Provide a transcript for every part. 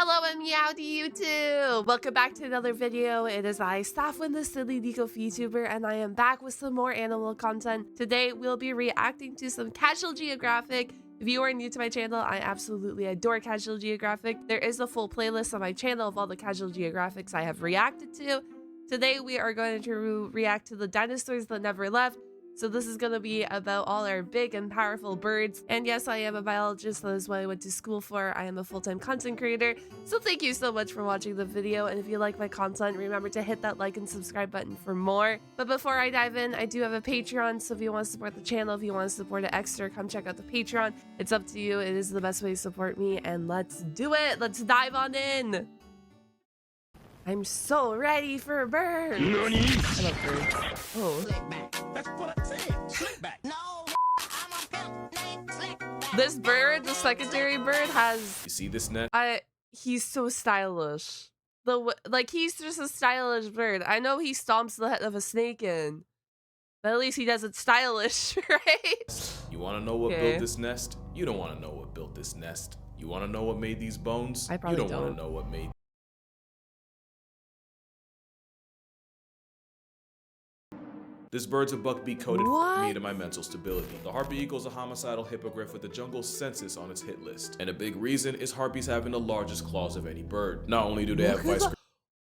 Hello and meow to you too! Welcome back to another video. It is I, Saphwyn, the silly Nico vtuber, and I am back with some more animal content. Today, we'll be reacting to some Casual Geographic. If you are new to my channel, I absolutely adore Casual Geographic. There is a full playlist on my channel of all the Casual Geographics I have reacted to. Today, we are going to react to the Dinosaurs That Never Left. So this is going to be about all our big and powerful birds. And yes, I am a biologist. That is what I went to school for. I am a full-time content creator. So thank you so much for watching the video. And if you like my content, remember to hit that like and subscribe button for more. But before I dive in, I do have a Patreon. So if you want to support the channel, if you want to support it extra, come check out the Patreon. It's up to you. It is the best way to support me. And let's do it. Let's dive on in. I'm so ready for birds. Nani? I love birds. Oh. That's what I said. Slick back. No, I'm a pimp named Slickback. This bird, the secondary bird, has... You see this net? He's so stylish. He's just a stylish bird. I know he stomps the head of a snake in, but at least he does it stylish, right? You want to know what built this nest? You don't want to know what built this nest. You want to know what made these bones? I probably You don't want to know what made. This bird's a buckbeak coated me to my mental stability. The harpy eagle is a homicidal hippogriff with the jungle census on its hit list. And a big reason is harpies having the largest claws of any bird. Not only do they have vice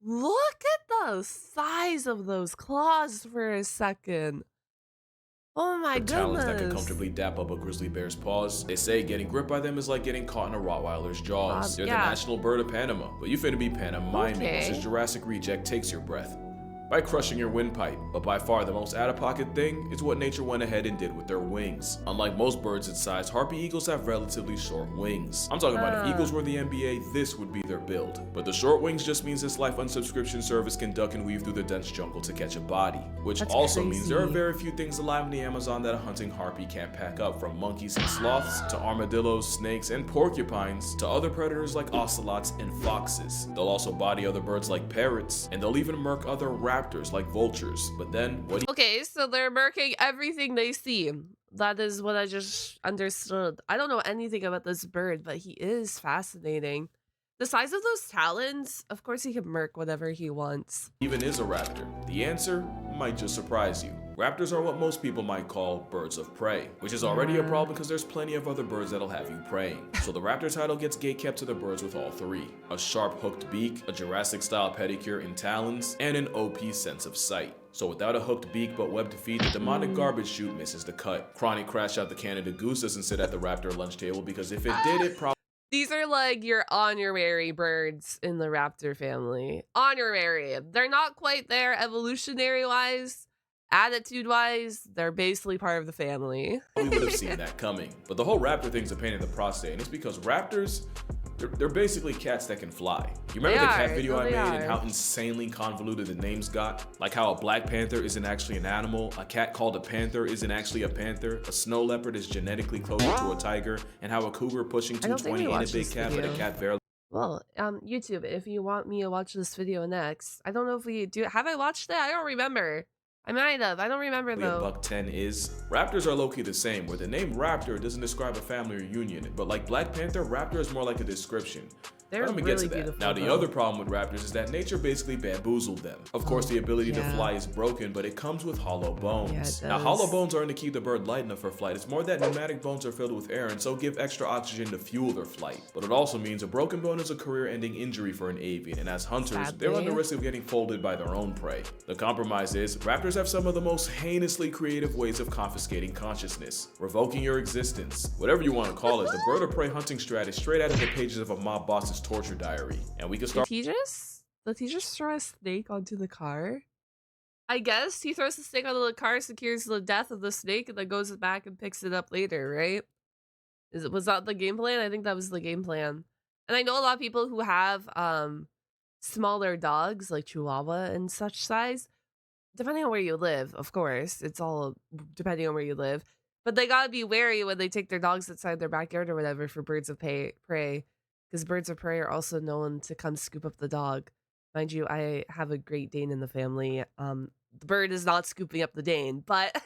Look at the size of those claws for a second. Oh my goodness. talons that can comfortably dap up a grizzly bear's paws. They say getting gripped by them is like getting caught in a Rottweiler's jaws. They're the national bird of Panama, but you finna be pantomiming as this Jurassic reject takes your breath by crushing your windpipe. But by far the most out-of-pocket thing is what nature went ahead and did with their wings. Unlike most birds its size, harpy eagles have relatively short wings. I'm talking about if eagles were the NBA, this would be their build. But the short wings just means this life unsubscription service can duck and weave through the dense jungle to catch a body. Which also means there are very few things alive in the Amazon that a hunting harpy can't pack up, from monkeys and sloths, to armadillos, snakes, and porcupines, to other predators like ocelots and foxes. They'll also body other birds like parrots, and they'll even murk other raptors like vultures. But then what? Okay, so they're murking everything they see. That is what I just understood. I don't know anything about this bird, but he is fascinating. The size of those talons, of course he can murk whatever he wants. Even is a raptor? The answer might just surprise you. Raptors are what most people might call birds of prey, which is already a problem because there's plenty of other birds that'll have you preying. So the raptor title gets gatekept to the birds with all three: a sharp hooked beak, a Jurassic-style pedicure and talons, and an OP sense of sight. So without a hooked beak but webbed feet, the demonic garbage chute misses the cut. Chronic crash out the Canada goose doesn't sit at the raptor lunch table, because if it did, it probably... These are like your honorary birds in the raptor family. Honorary. They're not quite there evolutionary-wise. Attitude-wise, they're basically part of the family. We would have seen that coming. But the whole raptor thing's a pain in the prostate, and it's because raptors, they're basically cats that can fly. You remember the cat video I made and how insanely convoluted the names got? Like how a black panther isn't actually an animal, a cat called a panther isn't actually a panther, a snow leopard is genetically closer to a tiger, and how a cougar pushing 220 ain't a big cat, but a cat barely. Well, YouTube, if you want me to watch this video next, I don't know if we do. Have I watched it? I don't remember. I might have. I don't remember though. Buck 10 is. Raptors are low-key the same, where the name raptor doesn't describe a family or union, but like Black Panther, raptor is more like a description. Let me get to that. Now, the other problem with raptors is that nature basically bamboozled them. Of course, the ability to fly is broken, but it comes with hollow bones. Now, hollow bones aren't to keep the bird light enough for flight. It's more that pneumatic bones are filled with air and so give extra oxygen to fuel their flight. But it also means a broken bone is a career-ending injury for an avian, and as hunters, they run the risk of getting folded by their own prey. The compromise is, raptors have some of the most heinously creative ways of confiscating consciousness, revoking your existence, whatever you want to call it. The bird of prey hunting strat is straight out of the pages of a mob boss's torture diary, and we can start. Did he just throw a snake onto the car? I guess he throws the snake onto the car, secures the death of the snake, and then goes back and picks it up later, right? Was that the game plan? I think that was the game plan. And I know a lot of people who have smaller dogs like Chihuahua and such size, depending on where you live, of course. It's all depending on where you live. But they gotta be wary when they take their dogs outside their backyard or whatever for birds of prey. Because birds of prey are also known to come scoop up the dog. Mind you, I have a Great Dane in the family. the bird is not scooping up the Dane, but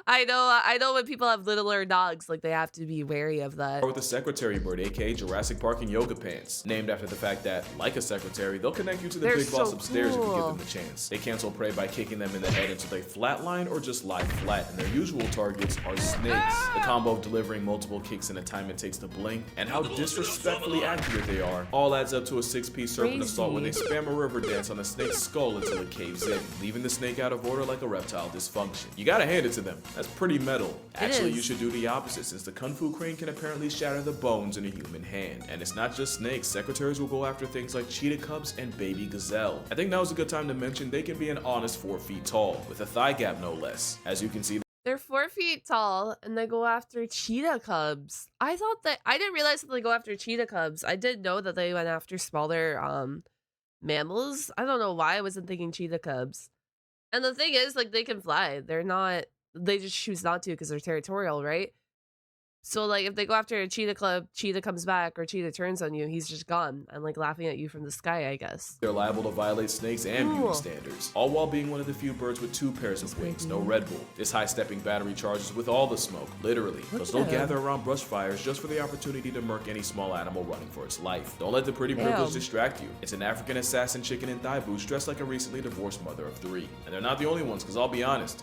I know when people have littler dogs, like they have to be wary of that. With the secretary bird, aka Jurassic Park and yoga pants, named after the fact that, like a secretary, they'll connect you to the big boss upstairs if you give them the chance. They cancel prey by kicking them in the head until they flatline or just lie flat, and their usual targets are snakes. The combo of delivering multiple kicks in the time it takes to blink, and how disrespectfully accurate they are, all adds up to a 6-piece serpent assault when they spam a river dance on a snake's skull until it caves in, leaving the snake out of order like a reptile dysfunction. You gotta hand it to them. That's pretty metal. Actually, you should do the opposite, since the Kung Fu crane can apparently shatter the bones in a human hand. And it's not just snakes. Secretaries will go after things like cheetah cubs and baby gazelle. I think now is a good time to mention they can be an honest 4 feet tall, with a thigh gap no less. As you can see, they're 4 feet tall and they go after cheetah cubs. I didn't realize that they go after cheetah cubs. I did know that they went after smaller mammals. I don't know why I wasn't thinking cheetah cubs. And the thing is, like, they can fly. They just choose not to because they're territorial, right? So, like, if they go after a cheetah club, cheetah comes back, or cheetah turns on you, he's just gone and, like, laughing at you from the sky, I guess. They're liable to violate snakes and beauty standards, all while being one of the few birds with 2 pairs of wings, no Red Bull. This high-stepping battery charges with all the smoke, literally, because they'll gather around brush fires just for the opportunity to murk any small animal running for its life. Don't let the pretty privilege distract you. It's an African assassin chicken in thigh boots dressed like a recently divorced mother of 3. And they're not the only ones, because I'll be honest,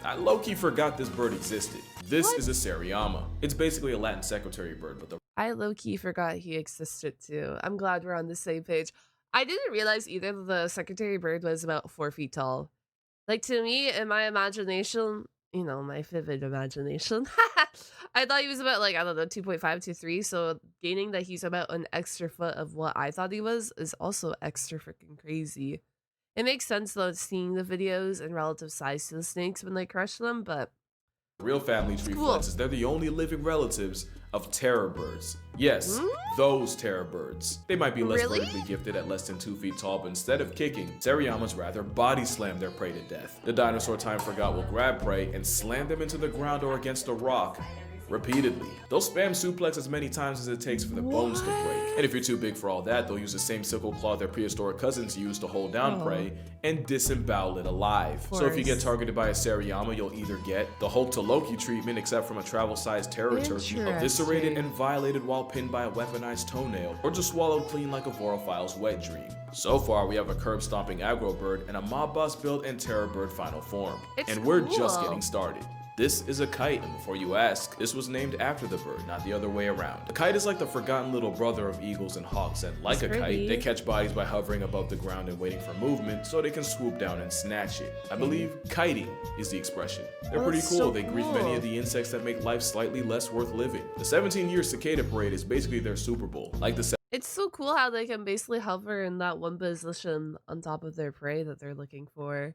I low-key forgot this bird existed. This is a Seriama. It's basically a Latin secretary bird, but I low-key forgot he existed too. I'm glad we're on the same page. I didn't realize either that the secretary bird was about 4 feet tall. Like, to me, in my imagination, you know, my vivid imagination, I thought he was about, like, I don't know, 2.5 to 3, so gaining that he's about an extra foot of what I thought he was is also extra freaking crazy. It makes sense, though, seeing the videos in relative size to the snakes when they crush them, but real family tree flexes, they're the only living relatives of terror birds. Yes, those terror birds. They might be less vertically gifted at less than 2 feet tall, but instead of kicking, Seriamas rather body slam their prey to death. The dinosaur time forgot will grab prey and slam them into the ground or against a rock repeatedly. They'll spam suplex as many times as it takes for the bones to break. And if you're too big for all that, they'll use the same sickle claw their prehistoric cousins used to hold down prey and disembowel it alive. So if you get targeted by a Seriama, you'll either get the Hulk to Loki treatment, except from a travel-sized terror turkey, eviscerated and violated while pinned by a weaponized toenail, or just swallowed clean like a Vorophile's wet dream. So far, we have a curb-stomping aggro bird and a mob boss build and terror bird final form. And we're just getting started. This is a kite, and before you ask, this was named after the bird, not the other way around. A kite is like the forgotten little brother of eagles and hawks, and like a kite, they catch bodies by hovering above the ground and waiting for movement so they can swoop down and snatch it. I believe kiting is the expression. They're pretty cool. They greet many of the insects that make life slightly less worth living. The 17-year cicada parade is basically their Super Bowl. Like the it's so cool how they can basically hover in that one position on top of their prey that they're looking for.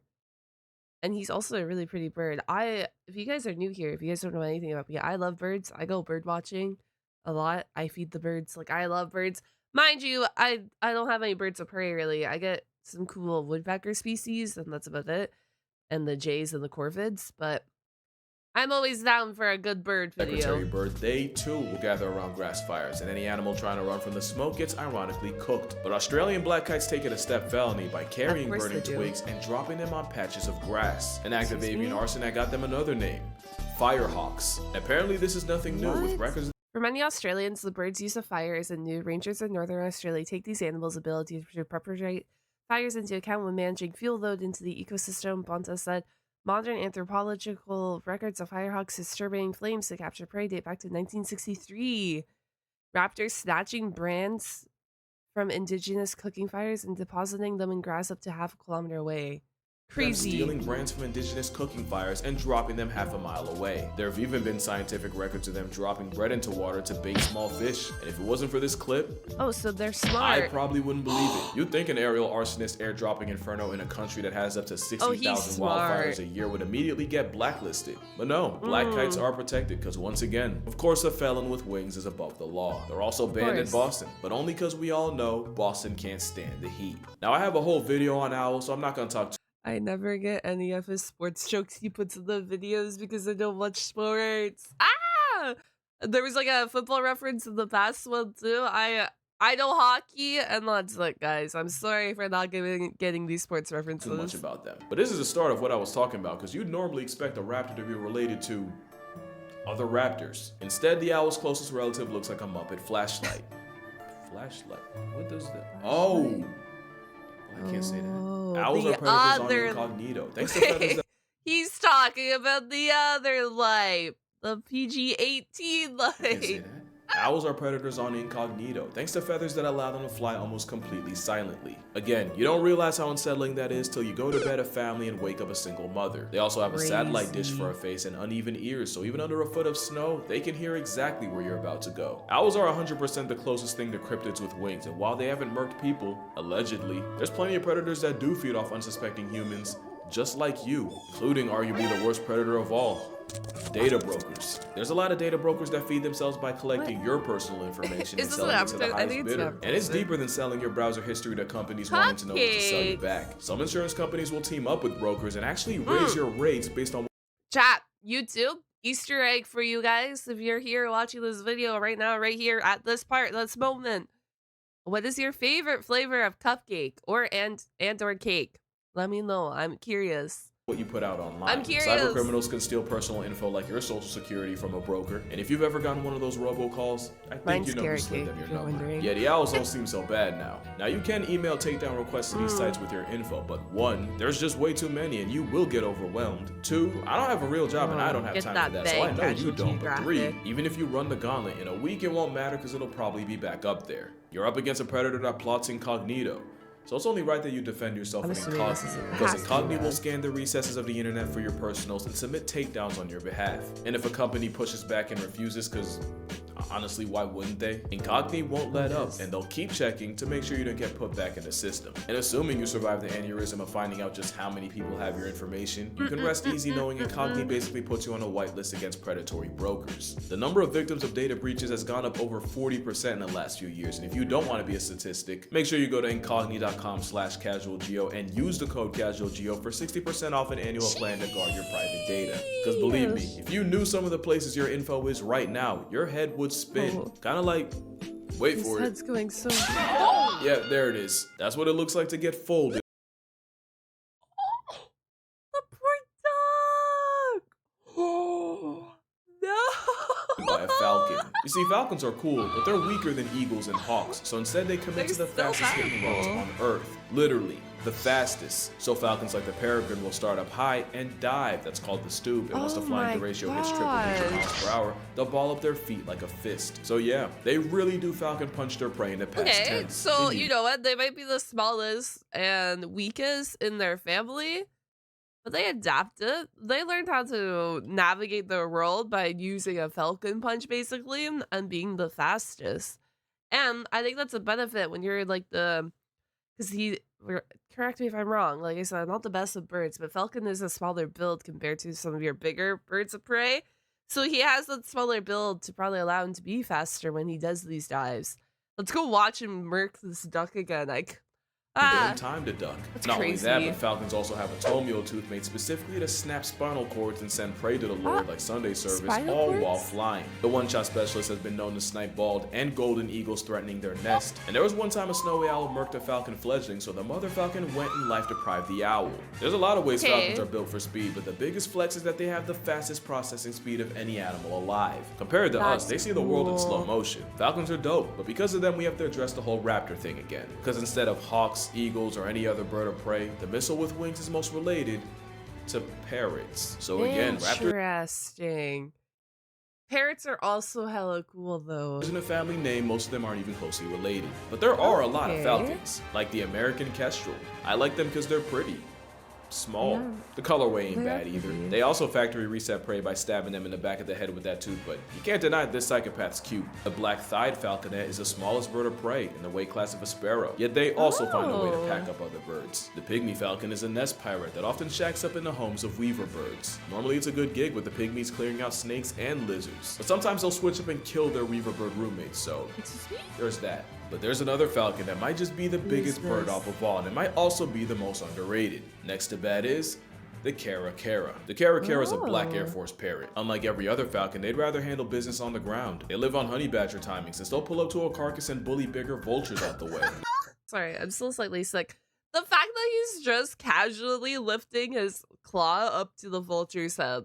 And he's also a really pretty bird. If you guys are new here, if you guys don't know anything about me, I love birds. I go bird watching a lot. I feed the birds. Like, I love birds. Mind you, I don't have any birds of prey, really. I get some cool woodpecker species, and that's about it. And the jays and the corvids, but I'm always down for a good bird video. Secretary bird, they too will gather around grass fires, and any animal trying to run from the smoke gets ironically cooked. But Australian black kites take it a step felony by carrying burning twigs and dropping them on patches of grass. An act of avian arson that got them another name, firehawks. Apparently this is nothing new, with records. For many Australians, the bird's use of fire isn't new. Rangers in Northern Australia take these animals' ability to perpetrate fires into account when managing fuel load into the ecosystem. Bonta said, modern anthropological records of firehawks disturbing flames to capture prey date back to 1963. Raptors snatching brands from indigenous cooking fires and depositing them in grass up to half a kilometer away. Crazy. Stealing brands from indigenous cooking fires and dropping them half a mile away. There have even been scientific records of them dropping bread into water to bait small fish. And if it wasn't for this clip, oh, so they're smart. I probably wouldn't believe it. You'd think an aerial arsonist airdropping Inferno in a country that has up to 60,000 wildfires a year would immediately get blacklisted. But no, black kites are protected because, once again, of course a felon with wings is above the law. They're also banned in Boston, but only because we all know Boston can't stand the heat. Now, I have a whole video on owls, so I'm not going to talk I never get any of his sports jokes he puts in the videos because I don't watch sports. Ah! There was like a football reference in the past one too. I know hockey, and that's it, guys. I'm sorry for not getting these sports references. Too much about them. But this is the start of what I was talking about, because you'd normally expect a raptor to be related to other raptors. Instead, the owl's closest relative looks like a Muppet flashlight. Flashlight? What does that? Oh! I can't say that. Owls are predators on incognito. Thanks to feathers that... He's talking about the other light. The PG-18 light. I can't say that. Owls are predators on incognito, thanks to feathers that allow them to fly almost completely silently. Again, you don't realize how unsettling that is till you go to bed a family and wake up a single mother. They also have a satellite dish for a face and uneven ears, so even under a foot of snow, they can hear exactly where you're about to go. Owls are 100% the closest thing to cryptids with wings, and while they haven't murked people, allegedly, there's plenty of predators that do feed off unsuspecting humans, just like you, including arguably the worst predator of all. Data brokers. There's a lot of data brokers that feed themselves by collecting your personal information and selling it to the highest bidder. And it's deeper than selling your browser history to companies wanting to know what to sell you back. Some insurance companies will team up with brokers and actually raise your rates based on... Chat, YouTube, Easter egg for you guys. If you're here watching this video right now, right here at this part, this moment, what is your favorite flavor of cupcake or or cake? Let me know. I'm curious. What you put out online. I'm curious. Cyber criminals can steal personal info like your social security from a broker, and if you've ever gotten one of those robocalls, I think you know who slid them your number. Yeah, the owls don't seem so bad now. Now you can email takedown requests to these sites with your info, but 1, there's just way too many and you will get overwhelmed. 2, I don't have a real job and I don't have time for that, so I know you don't. But 3, even if you run the gauntlet in a week, it won't matter because it'll probably be back up there. You're up against a predator that plots incognito. So it's only right that you defend yourself in incognito, because incognito will scan the recesses of the internet for your personals and submit takedowns on your behalf. And if a company pushes back and refuses, because honestly, why wouldn't they? Incognito won't let up, and they'll keep checking to make sure you don't get put back in the system. And assuming you survive the aneurysm of finding out just how many people have your information, you can rest easy knowing Incognito basically puts you on a whitelist against predatory brokers. The number of victims of data breaches has gone up over 40% in the last few years, and if you don't want to be a statistic, make sure you go to incognito.com/casualgeo and use the code casualgeo for 60% off an annual plan to guard your private data. Because believe me, if you knew some of the places your info is right now, your head would spin. Kind of like, wait for it. His head's going so... Yeah, there it is. That's what it looks like to get folded. The poor dog! No! By a falcon. You see, falcons are cool, but they're weaker than eagles and hawks, so instead they commit to the fastest hitting routes on Earth. Literally, the fastest. So falcons like the peregrine will start up high and dive. That's called the stoop. And once the flying ratio hits triple digit miles per hour, they'll ball up their feet like a fist. So yeah, they really do falcon punch their prey in the past tense. So you know what? They might be the smallest and weakest in their family, but they adapted. They learned how to navigate the world by using a falcon punch, basically, and being the fastest. And I think that's a benefit when you're like because correct me if I'm wrong, like I said, I'm not the best of birds, but falcon is a smaller build compared to some of your bigger birds of prey. So he has that smaller build to probably allow him to be faster when he does these dives. Let's go watch him murk this duck again. Time to duck. That's Not crazy. only that, but falcons also have a toenail tooth made specifically to snap spinal cords and send prey to the Lord like Sunday service, all while flying. The one-shot specialist has been known to snipe bald and golden eagles threatening their nest. And there was one time a snowy owl murked a falcon fledgling, so the mother falcon went and life-deprived the owl. There's a lot of ways falcons are built for speed, but the biggest flex is that they have the fastest processing speed of any animal alive. Compared to us, they see the world in slow motion. Falcons are dope, but because of them, we have to address the whole raptor thing again. Because instead of hawks, eagles, or any other bird of prey, the missile with wings is most related to parrots. So again, interesting. Parrots are also hella cool though. In a family name, most of them aren't even closely related. But there are a lot of falcons, like the American kestrel. I like them because they're pretty. Small. Yeah. The colorway ain't bad either. They also factory reset prey by stabbing them in the back of the head with that tooth, but you can't deny this psychopath's cute. The black-thighed falconet is the smallest bird of prey in the weight class of a sparrow, yet they also find a way to pack up other birds. The pygmy falcon is a nest pirate that often shacks up in the homes of weaver birds. Normally it's a good gig with the pygmies clearing out snakes and lizards, but sometimes they'll switch up and kill their weaver bird roommates, so there's that. But there's another falcon that might just be the biggest bird off of all, and it might also be the most underrated. Next to that is The caracara. The caracara is a black Air Oh. Force parrot. Unlike every other falcon, they'd rather handle business on the ground. They live on honey badger timing, since they'll pull up to a carcass and bully bigger vultures out the way. Sorry, I'm still slightly sick. The fact that he's just casually lifting his claw up to the vulture's head.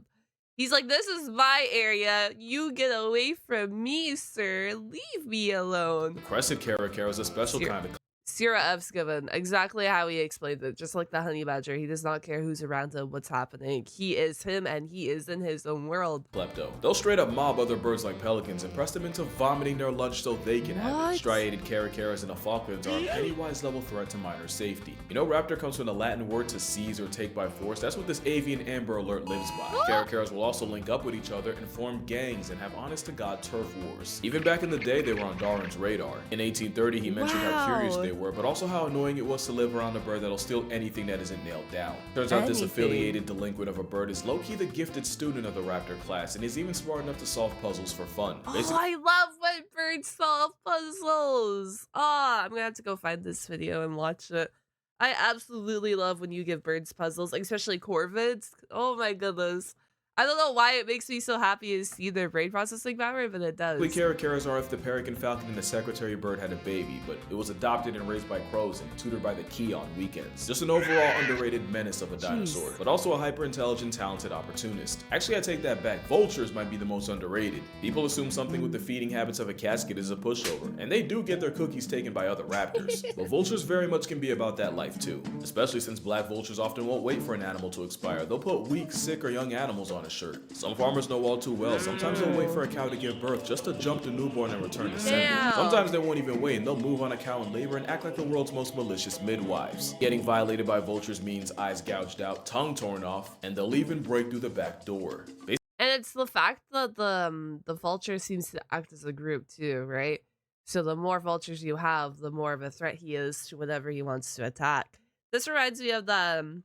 He's like, this is my area. You get away from me, sir. Leave me alone. The crested caracara is a special kind of Zero F's given. Exactly how he explained it. Just like the honey badger. He does not care who's around him, what's happening. He is him and he is in his own world. klepto. They'll straight up mob other birds like pelicans and press them into vomiting their lunch so they can have it. Striated caracaras and the Falklands are a Pennywise level threat to minor safety. You know, raptor comes from the Latin word to seize or take by force. That's what this avian Amber Alert lives by. Caracaras will also link up with each other and form gangs and have honest-to-God turf wars. Even back in the day, they were on Darwin's radar. In 1830, he mentioned how curious they were, but also how annoying it was to live around a bird that'll steal anything that isn't nailed down. Turns out this affiliated delinquent of a bird is low-key the gifted student of the raptor class and is even smart enough to solve puzzles for fun. Oh, I love when birds solve puzzles. Oh, I'm gonna have to go find this video and watch it. I absolutely love when you give birds puzzles, especially corvids. Oh my goodness. I don't know why it makes me so happy to see their brain processing power, but it does. Caracaras are if the peregrine falcon and the secretary bird had a baby, but it was adopted and raised by crows and tutored by the key on weekends. Just an overall underrated menace of a dinosaur, but also a hyper-intelligent, talented opportunist. Actually, I take that back. Vultures might be the most underrated. People assume something with the feeding habits of a casket is a pushover, and they do get their cookies taken by other raptors. But vultures very much can be about that life too, especially since black vultures often won't wait for an animal to expire. They'll put weak, sick, or young animals on a shirt. Some farmers know all too well. Sometimes they'll wait for a cow to give birth just to jump the newborn and return to sender. Sometimes they won't even wait and they'll move on a cow in labor and act like the world's most malicious midwives. Getting violated by vultures means eyes gouged out, tongue torn off, and they'll even break through the back door. And it's the fact that the vulture seems to act as a group too, right? So the more vultures you have, the more of a threat he is to whatever he wants to attack. This reminds me of the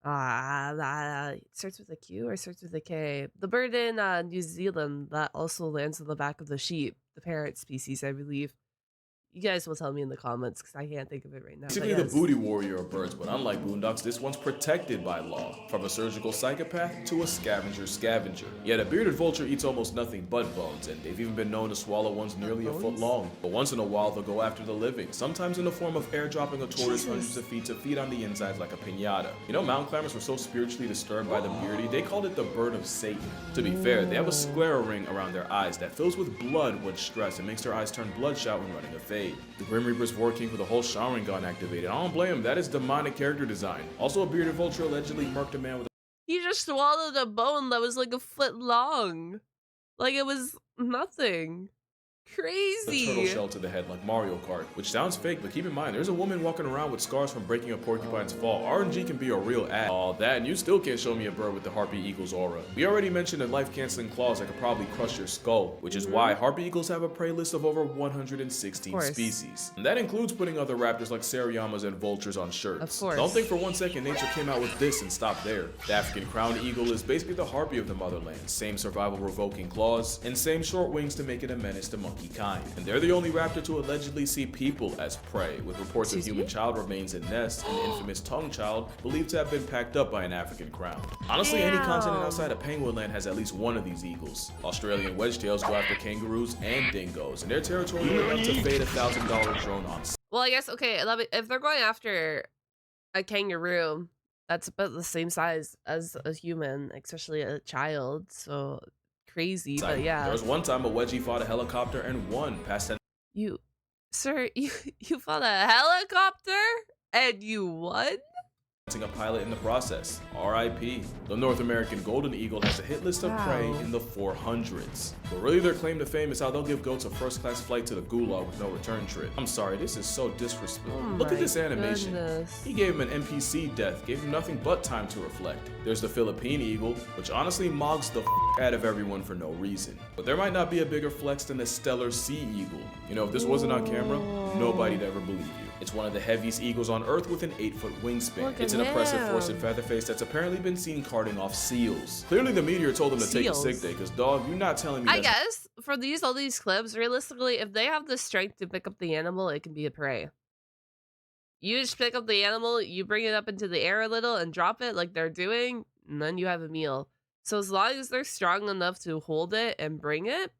it starts with a Q or starts with a K. The bird in New Zealand that also lands on the back of the sheep, the parrot species, I believe. You guys will tell me in the comments because I can't think of it right now. Basically the booty warrior of birds, but unlike boondocks, this one's protected by law. From a surgical psychopath to a scavenger. Yet a bearded vulture eats almost nothing but bones, and they've even been known to swallow ones nearly a foot long. But once in a while, they'll go after the living, sometimes in the form of airdropping a tortoise hundreds of feet to feed on the insides like a piñata. You know, mountain climbers were so spiritually disturbed by the beardy, they called it the bird of Satan. To be fair, they have a sclera around their eyes that fills with blood when stressed and makes their eyes turn bloodshot when running a fade. The Grim Reaper's working with the whole showering gun activated. I don't blame him, that is demonic character design. Also, a bearded vulture allegedly murked a man with He just swallowed a bone that was like a foot long. Like it was nothing. Crazy. a turtle shell to the head like Mario Kart, which sounds fake, but keep in mind, there's a woman walking around with scars from breaking a porcupine's fall. RNG can be a real ad. All that, and you still can't show me a bird with the harpy eagle's aura. We already mentioned that life-canceling claws that could probably crush your skull, which is why harpy eagles have a prey list of over 116 species. And that includes putting other raptors like Seriamas and vultures on shirts. Don't think for one second nature came out with this and stopped there. The African crowned eagle is basically the harpy of the motherland. Same survival-revoking claws, and same short wings to make it a menace to monkey kind. And they're the only raptor to allegedly see people as prey, with reports of human child remains in nests and the infamous tongue child believed to have been packed up by an African crown. Honestly, any continent outside of Penguin Land has at least one of these eagles. Australian wedgetails go after kangaroos and dingoes, and their territory will enough to fade $1,000 drone on. Well, I guess, okay, if they're going after a kangaroo, that's about the same size as a human, especially a child, so crazy, but yeah. There was one time a wedgie fought a helicopter and won past 10. Sir, you fought a helicopter and you won? A pilot in the process. RIP. The North American golden eagle has a hit list of prey in the 400s. But really their claim to fame is how they'll give goats a first-class flight to the gulag with no return trip. I'm sorry, this is so disrespectful. Look at this animation. He gave him an NPC death, gave him nothing but time to reflect. There's the Philippine eagle, which honestly mogs the out of everyone for no reason. But there might not be a bigger flex than the stellar sea eagle. You know, if this wasn't on camera, nobody'd ever believe you. It's one of the heaviest eagles on Earth with an 8-foot wingspan. It's an impressive forested featherface that's apparently been seen carting off seals. Clearly the meteor told them to take a sick day, because dog, you're not telling me I guess, for all these clips, realistically, if they have the strength to pick up the animal, it can be a prey. You just pick up the animal, you bring it up into the air a little and drop it like they're doing, and then you have a meal. So as long as they're strong enough to hold it and bring it,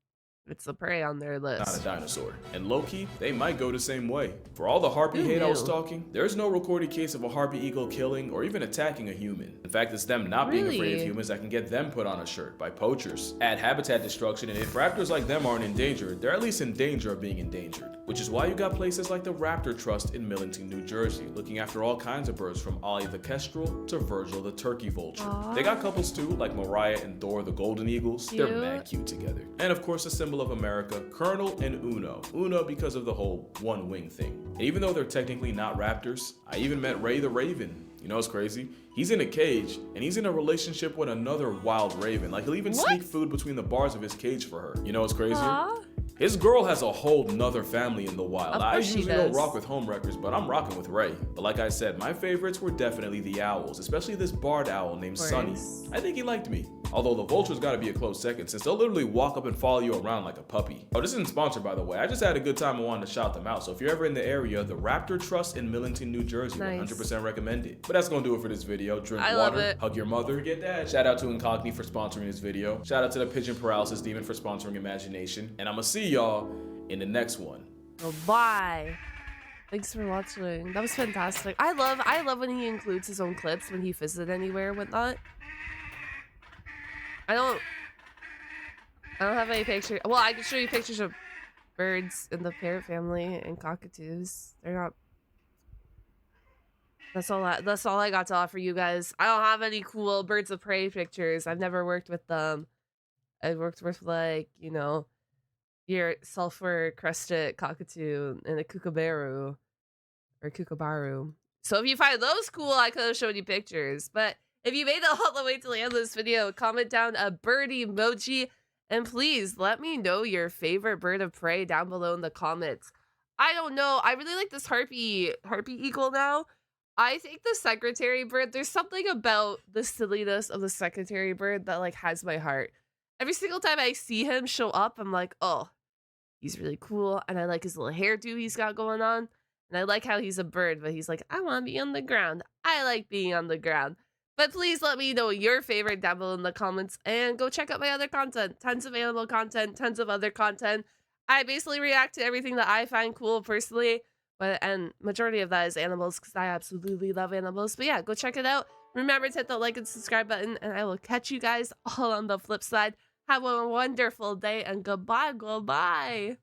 it's a prey on their list. Not a dinosaur. And low-key, they might go the same way. For all the harpy hate I was talking, there's no recorded case of a harpy eagle killing or even attacking a human. In fact, it's them not being afraid of humans that can get them put on a shirt by poachers. Add habitat destruction, and if raptors like them aren't endangered, they're at least in danger of being endangered. Which is why you got places like the Raptor Trust in Millington, New Jersey, looking after all kinds of birds from Ollie the kestrel to Virgil the turkey vulture. Aww. They got couples too, like Mariah and Thor the golden eagles. Cute. They're mad cute together. And of course, a symbol of America, Colonel and Uno. Uno because of the whole one wing thing. And even though they're technically not raptors, I even met Ray the Raven. You know what's crazy? He's in a cage, and he's in a relationship with another wild raven. Like, he'll even sneak food between the bars of his cage for her. You know what's crazier? Aww. His girl has a whole nother family in the wild. I usually don't rock with home wreckers, but I'm rocking with Ray. But like I said, my favorites were definitely the owls, especially this barred owl named Sunny. I think he liked me. Although the vultures gotta be a close second, since they'll literally walk up and follow you around like a puppy. Oh, this isn't sponsored, by the way. I just had a good time and wanted to shout them out. So if you're ever in the area, the Raptor Trust in Millington, New Jersey, 100% recommended. But that's gonna do it for this video. Drink water, hug your mother, forget that. Shout out to Incogni for sponsoring this video. Shout out to the Pigeon Paralysis Demon for sponsoring Imagination. And I'ma see y'all in the next one. Oh, bye. Thanks for watching. That was fantastic. I love when he includes his own clips when he visits anywhere and whatnot. I don't have any pictures. Well, I can show you pictures of birds in the parrot family and cockatoos. They're not. That's all I got to offer you guys. I don't have any cool birds of prey pictures. I've never worked with them. I've worked with, like, you know, your sulfur crested cockatoo and a kookaburra or kookaburra. So if you find those cool, I could have shown you pictures. But if you made it all the way to the end of this video, comment down a bird emoji, and please let me know your favorite bird of prey down below in the comments. I don't know. I really like this harpy eagle now. I think the secretary bird, there's something about the silliness of the secretary bird that, like, has my heart. Every single time I see him show up, I'm like, oh, he's really cool. And I like his little hairdo he's got going on. And I like how he's a bird, but he's like, I want to be on the ground. I like being on the ground. But please let me know your favorite down below in the comments, and go check out my other content. Tons of animal content, tons of other content. I basically react to everything that I find cool personally, and majority of that is animals because I absolutely love animals. But yeah, go check it out. Remember to hit the like and subscribe button, and I will catch you guys all on the flip side. Have a wonderful day, and goodbye.